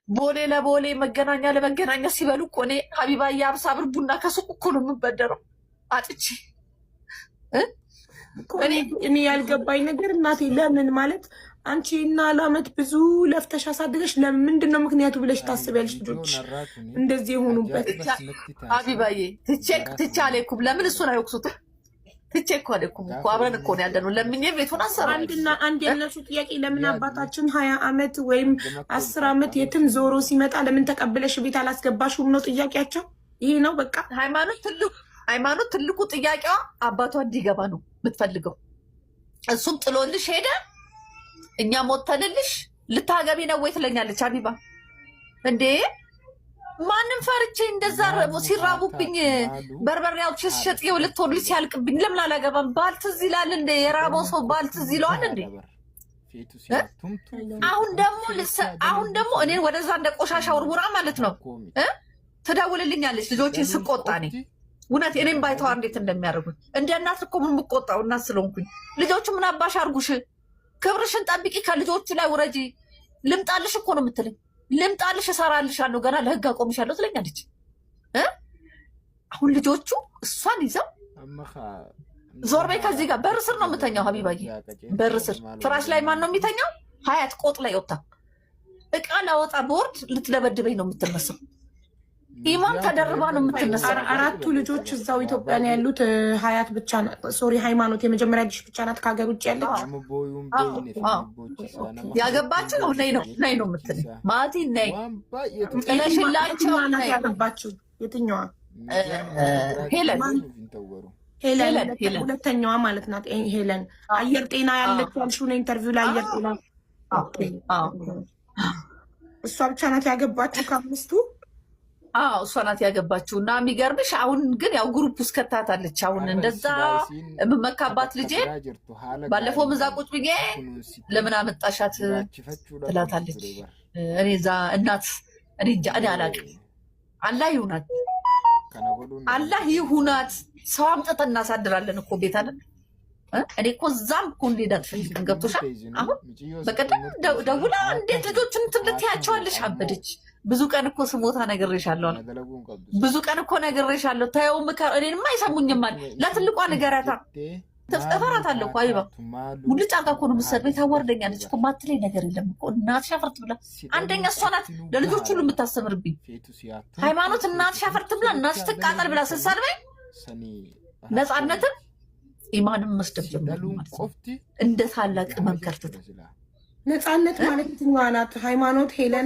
ቦሌ ለቦሌ መገናኛ ለመገናኛ ሲበሉ እኮ እኔ ሀቢባ የአብሳ ብር ቡና ከሱቅ እኮ ነው የምበደረው አጥቼ። እኔ ያልገባኝ ነገር እናቴ ለምን ማለት አንቺ እና ለአመት ብዙ ለፍተሽ አሳድገሽ ለምንድን ነው ምክንያቱ ብለሽ ታስቢያለሽ? ልጆች እንደዚህ የሆኑበት ሀቢባዬ ትቼ አልሄድኩም። ለምን እሱን አይወቅሱትም? ትቼ እኮ አልሄድኩም እኮ አብረን እኮ ነው ያለነው። ለምኜ ቤቱን አሰራ አንድ የነሱ ጥያቄ ለምን አባታችን 20 አመት ወይም 10 አመት የትም ዞሮ ሲመጣ ለምን ተቀብለሽ ቤት አላስገባሽውም ነው ጥያቄያቸው። ይሄ ነው በቃ ሃይማኖት ትልቁ ጥያቄዋ አባቷ እንዲገባ ነው የምትፈልገው። እሱም ጥሎልሽ ሄደ፣ እኛ ሞተንልሽ ልታገቢ ነው ወይ ትለኛለች። ሀቢባ እንዴ ማንም ፈርቼ እንደዛ ሲራቡብኝ በርበሬው ሲሸጥ የሁለት ወር ሲያልቅብኝ ለምን አላገባም? ባል ትዝ ይላል እንደ የራበው ሰው ባል ትዝ ይለዋል እንዴ? አሁን ደግሞ እኔን ወደዛ እንደ ቆሻሻ ውርውራ ማለት ነው ትደውልልኛለች ልጆቼን ስቆጣ እኔ እውነት እኔም ባይተዋር እንዴት እንደሚያደርጉኝ እንደ እናት እኮ ምን የምቆጣው እናት ስለሆንኩኝ። ልጆቹ ምን አባሽ አርጉሽ፣ ክብርሽን ጠብቂ፣ ከልጆቹ ላይ ውረጂ። ልምጣልሽ እኮ ነው የምትለኝ። ልምጣልሽ፣ እሰራልሻለሁ፣ ገና ለህግ አቆምሻለሁ ትለኛለች። አሁን ልጆቹ እሷን ይዘው ዞር በይ ከዚህ ጋር በር ስር ነው የምተኛው። ሀቢባዬ በር ስር ፍራሽ ላይ ማን ነው የሚተኛው? ሀያት ቆጥ ላይ ወጣ እቃ ላወጣ ቦርድ ልትደበድበኝ ነው የምትነሳው። ኢማም ተደርባ ነው የምትነሳው። አራቱ ልጆች እዛው ኢትዮጵያ ነው ያሉት። ሀያት ብቻ ሶሪ ሃይማኖት የመጀመሪያ ልጅ ብቻ ናት ከሀገር ውጭ ያለች። ያገባችሁ ነው ነይ ነው የምትለኝ። ማቲ ነይ ጥለሽላቸው ያገባችሁ የትኛዋ? ሄለን ሁለተኛዋ ማለት ናት። ሄለን አየር ጤና ያለች ያልሽው ነው ኢንተርቪው ላይ አየር ጤና እሷ ብቻ ናት ያገባችሁ ከአምስቱ? እሷ ናት ያገባችሁ። እና የሚገርምሽ አሁን ግን ያው ግሩፕ ውስጥ ከታታለች። አሁን እንደዛ የምመካባት ልጄ ባለፈው ምዛ ቁጭ ብዬ ለምን አመጣሻት ትላታለች። እኔ እዛ እናት እኔ እንጃ እኔ አላውቅም። አላህ ይሁናት፣ አላህ ይሁናት። ሰው አምጥተን እናሳድራለን እኮ ቤት አለን። እኔ እኮ እዛም እኮ እንዴት አትፈልግም? ገብቶሻል? አሁን በቀደም ደውላ እንዴት ልጆችን ትያቸዋለሽ? አበደች። ብዙ ቀን እኮ ስሞታ ነግሬሻለሁ፣ ብዙ ቀን እኮ ነግሬሻለሁ። ተይው ምከር። እኔንማ አይሰሙኝም አለ። ለትልቋ ንገሪያታ። እፈራታለሁ እኮ አይባ ሙልጭ አልጋ እኮ ነው የምትሰድበኝ። ታዋርደኛለች እኮ ማትለኝ ነገር የለም እኮ እናትሽ አፈርት ብላ። አንደኛ እሷ ናት ለልጆች ሁሉ የምታስተምርብኝ። ሃይማኖት እናትሽ አፈርት ብላ እናትሽ ትቃጠል ብላ ስትሰድበኝ ነፃነትን ኢማንም መስደብ ጀመሩ ማለት ነው። እንደ ታላቅ መምከር ትተው ነፃነት ማለት የትኛዋ ናት? ሃይማኖት ሄለን